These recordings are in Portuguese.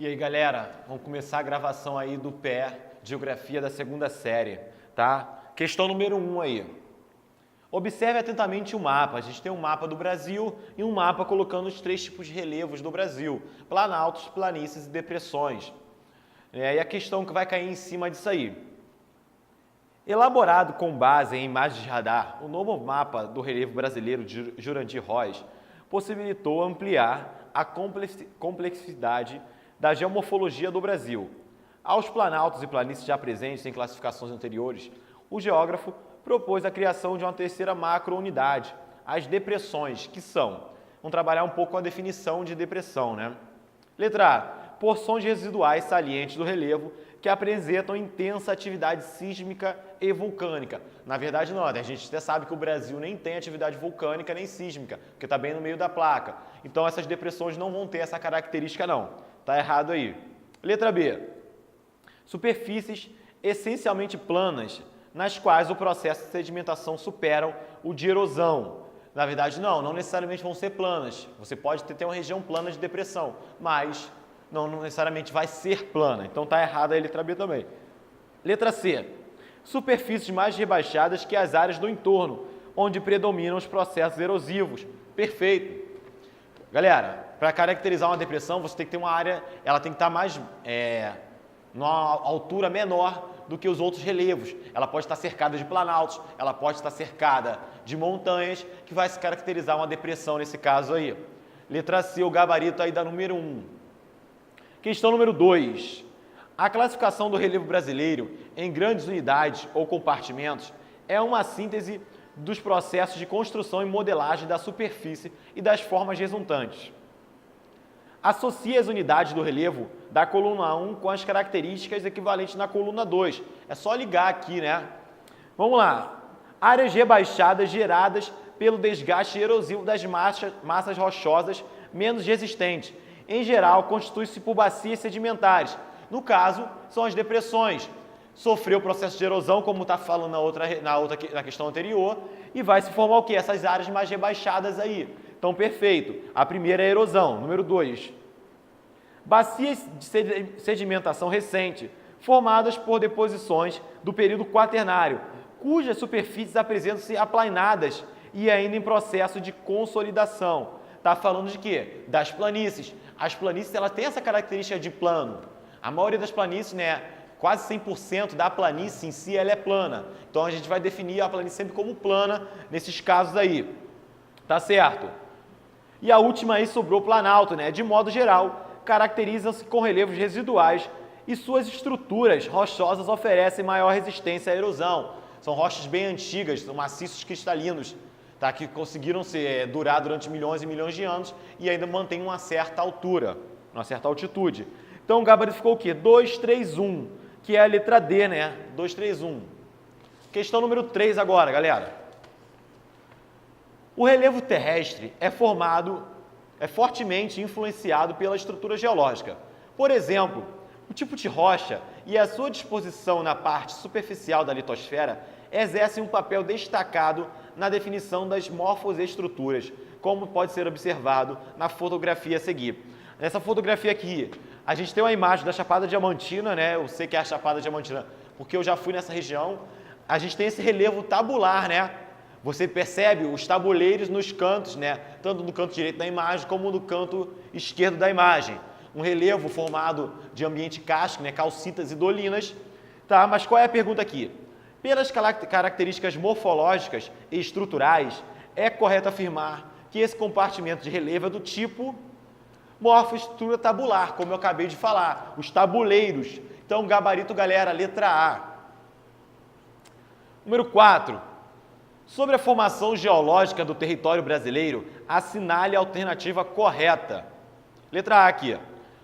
E aí, galera, vamos começar a gravação aí do PE, Geografia da segunda série, tá? Questão número 1 aí. Observe atentamente o mapa. A gente tem um mapa do Brasil e um mapa colocando os 3 tipos de relevos do Brasil: planaltos, planícies e depressões. E a questão que vai cair em cima disso aí. Elaborado com base em imagens de radar, o novo mapa do relevo brasileiro de Jurandir Roys possibilitou ampliar a complexidade da geomorfologia do Brasil. Aos planaltos e planícies já presentes em classificações anteriores, o geógrafo propôs a criação de uma terceira macro-unidade, as depressões, que são... Vamos trabalhar um pouco com a definição de depressão, né? Letra A. Porções residuais salientes do relevo que apresentam intensa atividade sísmica e vulcânica. Na verdade, não. A gente até sabe que o Brasil nem tem atividade vulcânica nem sísmica, porque está bem no meio da placa. Então, essas depressões não vão ter essa característica, não. Está errado aí. Letra B. Superfícies essencialmente planas, nas quais o processo de sedimentação supera o de erosão. Na verdade, não necessariamente vão ser planas. Você pode ter uma região plana de depressão, mas não necessariamente vai ser plana. Então está errada a letra B também. Letra C. Superfícies mais rebaixadas que as áreas do entorno, onde predominam os processos erosivos. Perfeito. Galera, para caracterizar uma depressão, você tem que ter uma área, ela tem que estar mais, numa altura menor do que os outros relevos. Ela pode estar cercada de planaltos, ela pode estar cercada de montanhas, que vai se caracterizar uma depressão nesse caso aí. Letra C, o gabarito aí da número 1. Questão número 2. A classificação do relevo brasileiro em grandes unidades ou compartimentos é uma síntese dos processos de construção e modelagem da superfície e das formas resultantes. Associe as unidades do relevo da coluna 1 com as características equivalentes na coluna 2. É só ligar aqui, né? Vamos lá. Áreas rebaixadas geradas pelo desgaste erosivo das massas rochosas menos resistentes. Em geral, constitui-se por bacias sedimentares. No caso, são as depressões. Sofreu o processo de erosão, como está falando na questão anterior, e vai se formar o quê? Essas áreas mais rebaixadas aí. Então, perfeito. A primeira é a erosão. Número 2. Bacias de sedimentação recente, formadas por deposições do período quaternário, cujas superfícies apresentam-se aplainadas e ainda em processo de consolidação. Está falando de quê? Das planícies. As planícies, elas têm essa característica de plano. A maioria das planícies, né, quase 100% da planície em si, ela é plana. Então, a gente vai definir a planície sempre como plana nesses casos aí. Tá certo? E a última aí sobrou planalto, né? De modo geral, caracterizam-se com relevos residuais e suas estruturas rochosas oferecem maior resistência à erosão. São rochas bem antigas, são maciços cristalinos, tá? Que conseguiram durar durante milhões e milhões de anos e ainda mantêm uma certa altura, uma certa altitude. Então o gabarito ficou o quê? 2, 3, 1, que é a letra D, né? 2, 3, 1. Questão número 3 agora, galera. O relevo terrestre é fortemente influenciado pela estrutura geológica. Por exemplo, o tipo de rocha e a sua disposição na parte superficial da litosfera exercem um papel destacado na definição das morfoestruturas, como pode ser observado na fotografia a seguir. Nessa fotografia aqui, a gente tem uma imagem da Chapada Diamantina, né? Eu sei que é a Chapada Diamantina porque eu já fui nessa região. A gente tem esse relevo tabular, né? Você percebe os tabuleiros nos cantos, né? Tanto no canto direito da imagem como no canto esquerdo da imagem. Um relevo formado de ambiente kárstico, né? Calcitas e dolinas. Tá? Mas qual é a pergunta aqui? Pelas características morfológicas e estruturais, é correto afirmar que esse compartimento de relevo é do tipo morfoestrutura tabular, como eu acabei de falar, os tabuleiros. Então, gabarito, galera, letra A. Número 4. Sobre a formação geológica do território brasileiro, assinale a alternativa correta. Letra A aqui.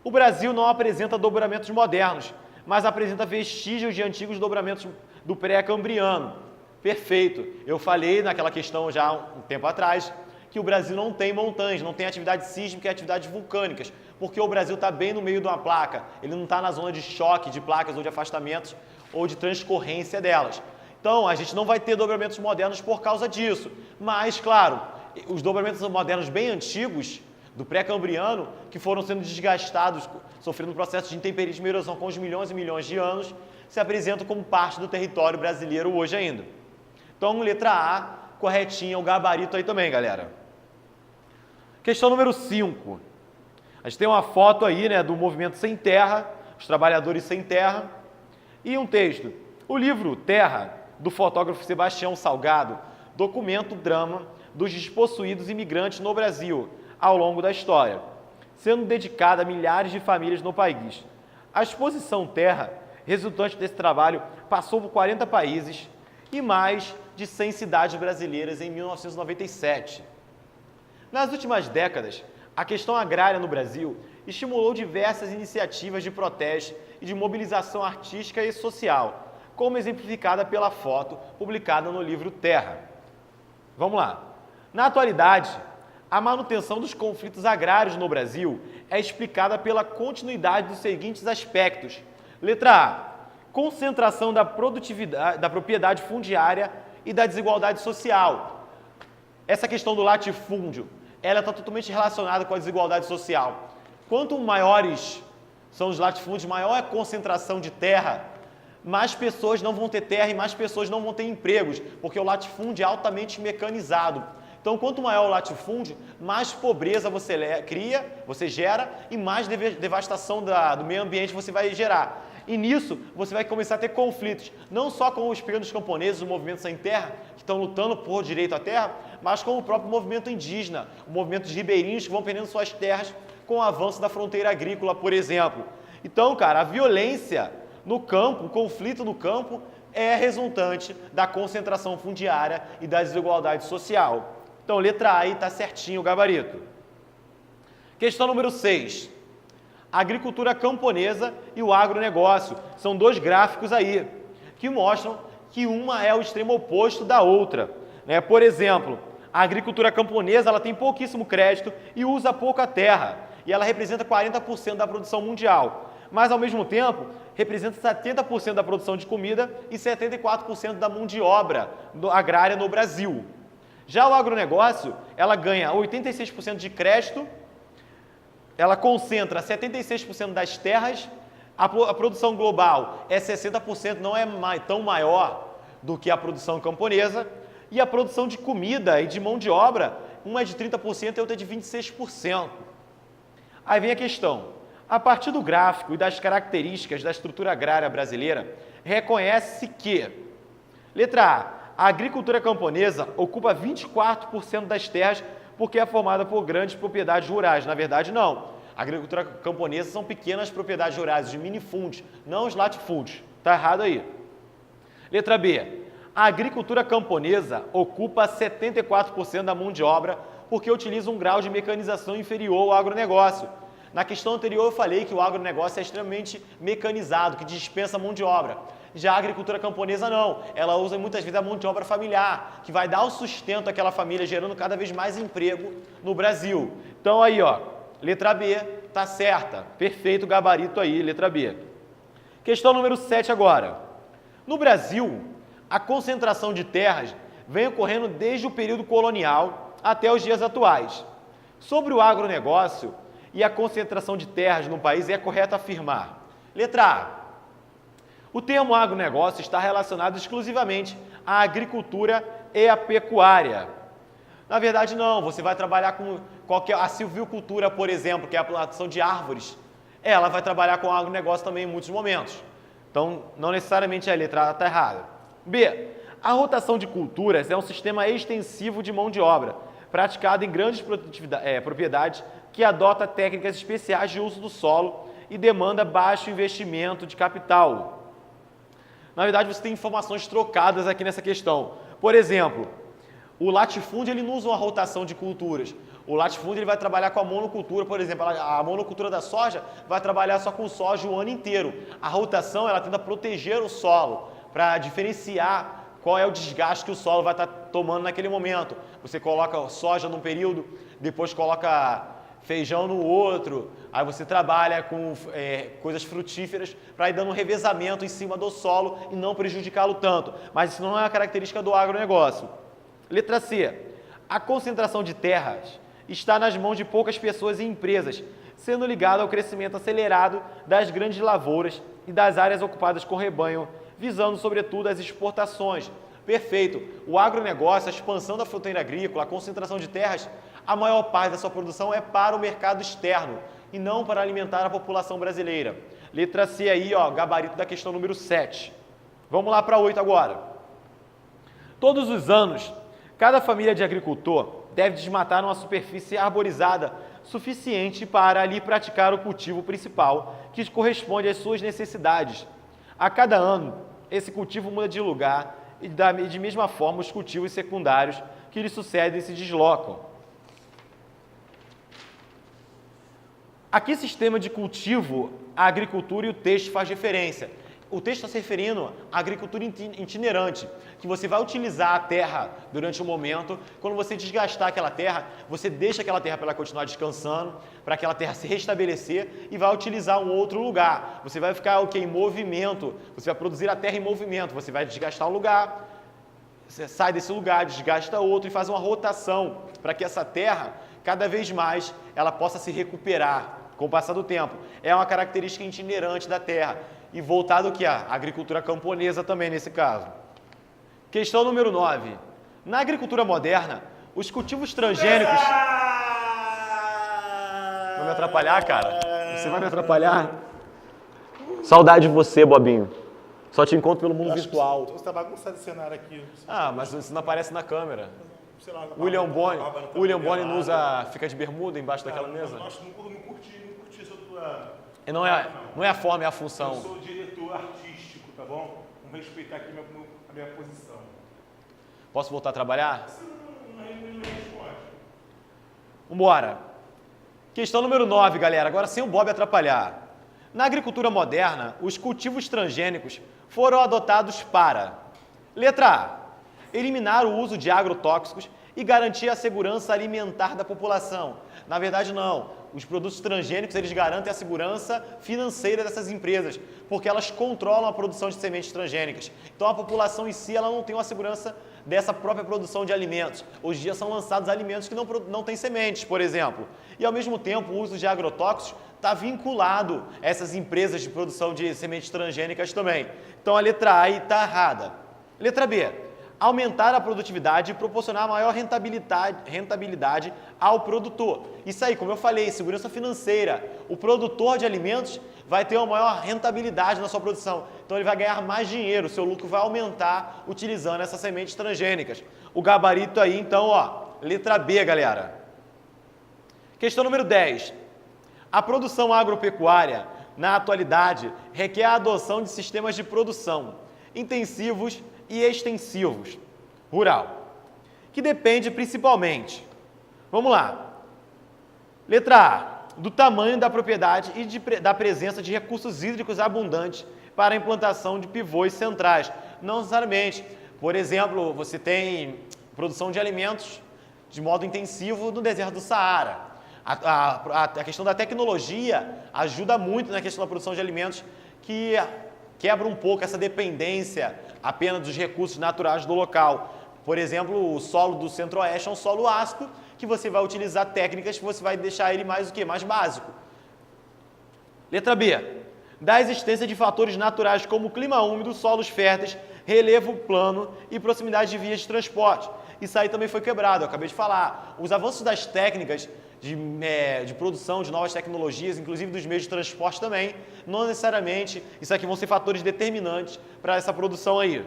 O Brasil não apresenta dobramentos modernos, mas apresenta vestígios de antigos dobramentos do pré-cambriano. Perfeito. Eu falei naquela questão já um tempo atrás que o Brasil não tem montanhas, não tem atividade sísmica e atividades vulcânicas, porque o Brasil está bem no meio de uma placa, ele não está na zona de choque de placas ou de afastamentos ou de transcorrência delas. Então, a gente não vai ter dobramentos modernos por causa disso. Mas, claro, os dobramentos modernos bem antigos do pré-cambriano, que foram sendo desgastados, sofrendo um processo de intemperismo e erosão com os milhões e milhões de anos, se apresentam como parte do território brasileiro hoje ainda. Então, letra A, corretinha, o gabarito aí também, galera. Questão número 5. A gente tem uma foto aí, né, do movimento Sem Terra, os trabalhadores sem terra, e um texto. O livro Terra, do fotógrafo Sebastião Salgado, documenta o drama dos despossuídos imigrantes no Brasil ao longo da história, sendo dedicada a milhares de famílias no país. A exposição Terra, resultante desse trabalho, passou por 40 países e mais de 100 cidades brasileiras em 1997. Nas últimas décadas, a questão agrária no Brasil estimulou diversas iniciativas de protesto e de mobilização artística e social, como exemplificada pela foto publicada no livro Terra. Vamos lá. Na atualidade, a manutenção dos conflitos agrários no Brasil é explicada pela continuidade dos seguintes aspectos. Letra A. Concentração da produtividade, da propriedade fundiária e da desigualdade social. Essa questão do latifúndio, ela está totalmente relacionada com a desigualdade social. Quanto maiores são os latifúndios, maior é a concentração de terra, mais pessoas não vão ter terra e mais pessoas não vão ter empregos, porque o latifúndio é altamente mecanizado. Então, quanto maior o latifúndio, mais pobreza você cria, você gera, e mais devastação do meio ambiente você vai gerar. E nisso, você vai começar a ter conflitos, não só com os pequenos camponeses, o movimento sem terra, que estão lutando por direito à terra, mas com o próprio movimento indígena, o movimento de ribeirinhos que vão perdendo suas terras com o avanço da fronteira agrícola, por exemplo. Então, cara, a violência no campo, o conflito no campo, é resultante da concentração fundiária e da desigualdade social. Então, letra A aí está certinho o gabarito. Questão número 6. A agricultura camponesa e o agronegócio. São dois gráficos aí, que mostram que uma é o extremo oposto da outra. Por exemplo, a agricultura camponesa ela tem pouquíssimo crédito e usa pouca terra. E ela representa 40% da produção mundial. Mas, ao mesmo tempo, representa 70% da produção de comida e 74% da mão de obra agrária no Brasil. Já o agronegócio, ela ganha 86% de crédito, ela concentra 76% das terras, a produção global é 60%, não é tão maior do que a produção camponesa, e a produção de comida e de mão de obra, uma é de 30% e outra é de 26%. Aí vem a questão. A partir do gráfico e das características da estrutura agrária brasileira, reconhece que, letra A agricultura camponesa ocupa 24% das terras porque é formada por grandes propriedades rurais. Na verdade, não. A agricultura camponesa são pequenas propriedades rurais, os minifúndios, não os latifúndios. Está errado aí. Letra B. A agricultura camponesa ocupa 74% da mão de obra porque utiliza um grau de mecanização inferior ao agronegócio. Na questão anterior eu falei que o agronegócio é extremamente mecanizado, que dispensa mão de obra. Já a agricultura camponesa não, ela usa muitas vezes a mão de obra familiar, que vai dar o sustento àquela família, gerando cada vez mais emprego no Brasil. Então aí, ó, letra B, tá certa, perfeito gabarito aí, letra B. Questão número 7 agora. No Brasil, a concentração de terras vem ocorrendo desde o período colonial até os dias atuais. Sobre o agronegócio e a concentração de terras no país, é correto afirmar. Letra A. O termo agronegócio está relacionado exclusivamente à agricultura e à pecuária. Na verdade, não. Você vai trabalhar com a silvicultura, por exemplo, que é a plantação de árvores. Ela vai trabalhar com agronegócio também em muitos momentos. Então, não necessariamente a letra A está errada. B. A rotação de culturas é um sistema extensivo de mão de obra, praticado em grandes propriedades que adota técnicas especiais de uso do solo e demanda baixo investimento de capital. Na verdade, você tem informações trocadas aqui nessa questão. Por exemplo, o latifúndio ele não usa uma rotação de culturas. O latifúndio ele vai trabalhar com a monocultura, por exemplo, a monocultura da soja vai trabalhar só com soja o ano inteiro. A rotação ela tenta proteger o solo para diferenciar qual é o desgaste que o solo vai estar tomando naquele momento. Você coloca soja num período, depois coloca feijão no outro, aí você trabalha com coisas frutíferas para ir dando um revezamento em cima do solo e não prejudicá-lo tanto. Mas isso não é uma característica do agronegócio. Letra C. A concentração de terras está nas mãos de poucas pessoas e empresas, sendo ligado ao crescimento acelerado das grandes lavouras e das áreas ocupadas com rebanho, visando, sobretudo, as exportações. Perfeito. O agronegócio, a expansão da fronteira agrícola, a concentração de terras, a maior parte da sua produção é para o mercado externo e não para alimentar a população brasileira. Letra C aí, ó, gabarito da questão número 7. Vamos lá para 8 agora. Todos os anos, cada família de agricultor deve desmatar uma superfície arborizada suficiente para ali praticar o cultivo principal, que corresponde às suas necessidades. A cada ano, esse cultivo muda de lugar e de mesma forma os cultivos secundários que lhe sucedem se deslocam. A que sistema de cultivo a agricultura e o texto faz referência? O texto está se referindo à agricultura itinerante, que você vai utilizar a terra durante um momento. Quando você desgastar aquela terra, você deixa aquela terra para ela continuar descansando, para aquela terra se restabelecer e vai utilizar um outro lugar. Você vai ficar em movimento, você vai produzir a terra em movimento, você vai desgastar um lugar, você sai desse lugar, desgasta outro e faz uma rotação para que essa terra, cada vez mais, ela possa se recuperar com o passar do tempo. É uma característica itinerante da terra. E voltado que a agricultura camponesa também nesse caso. Questão número 9. Na agricultura moderna, os cultivos transgênicos... Vai me atrapalhar, cara? Você vai me atrapalhar? Saudade de você, Bobinho. Só te encontro pelo mundo virtual. Você está bagunçado esse cenário aqui. Ah, mas isso não aparece na câmera. Sei lá, William Bonner não usa, fica de bermuda embaixo daquela mesa? Eu acho que não curti essa tua... Não é a forma, é a função. Eu sou diretor artístico, tá bom? Vamos respeitar aqui a minha posição. Posso voltar a trabalhar? Você não responde. Vambora. Questão número 9, galera. Agora sem o Bob atrapalhar. Na agricultura moderna, os cultivos transgênicos foram adotados para... Letra A. Eliminar o uso de agrotóxicos e garantir a segurança alimentar da população. Na verdade, não. Os produtos transgênicos, eles garantem a segurança financeira dessas empresas, porque elas controlam a produção de sementes transgênicas. Então, a população em si, ela não tem uma segurança dessa própria produção de alimentos. Hoje em dia são lançados alimentos que não têm sementes, por exemplo. E, ao mesmo tempo, o uso de agrotóxicos está vinculado a essas empresas de produção de sementes transgênicas também. Então, a letra A aí está errada. Letra B. Aumentar a produtividade e proporcionar maior rentabilidade ao produtor. Isso aí, como eu falei, segurança financeira. O produtor de alimentos vai ter uma maior rentabilidade na sua produção. Então ele vai ganhar mais dinheiro, o seu lucro vai aumentar utilizando essas sementes transgênicas. O gabarito aí, então, ó, letra B, galera. Questão número 10. A produção agropecuária, na atualidade, requer a adoção de sistemas de produção intensivos e extensivos, rural, que depende principalmente, vamos lá, letra A, do tamanho da propriedade e da presença de recursos hídricos abundantes para a implantação de pivôs centrais. Não necessariamente, por exemplo, você tem produção de alimentos de modo intensivo no deserto do Saara. A questão da tecnologia ajuda muito na questão da produção de alimentos, que quebra um pouco essa dependência apenas dos recursos naturais do local. Por exemplo, o solo do centro-oeste é um solo ácido, que você vai utilizar técnicas que você vai deixar ele mais o quê? Mais básico. Letra B. Da existência de fatores naturais como clima úmido, solos férteis, relevo plano e proximidade de vias de transporte. Isso aí também foi quebrado, eu acabei de falar. Os avanços das técnicas de produção de novas tecnologias, inclusive dos meios de transporte também, não necessariamente, isso aqui vão ser fatores determinantes para essa produção aí.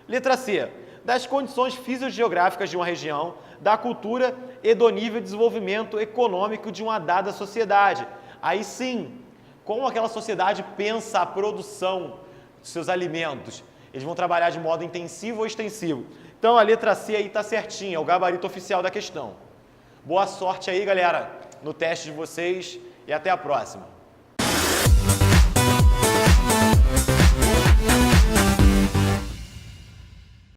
Letra C. Das condições fisiogeográficas de uma região, da cultura e do nível de desenvolvimento econômico de uma dada sociedade. Aí sim, como aquela sociedade pensa a produção dos seus alimentos. Eles vão trabalhar de modo intensivo ou extensivo. Então a letra C aí está certinha, é o gabarito oficial da questão. Boa sorte aí, galera, no teste de vocês e até a próxima.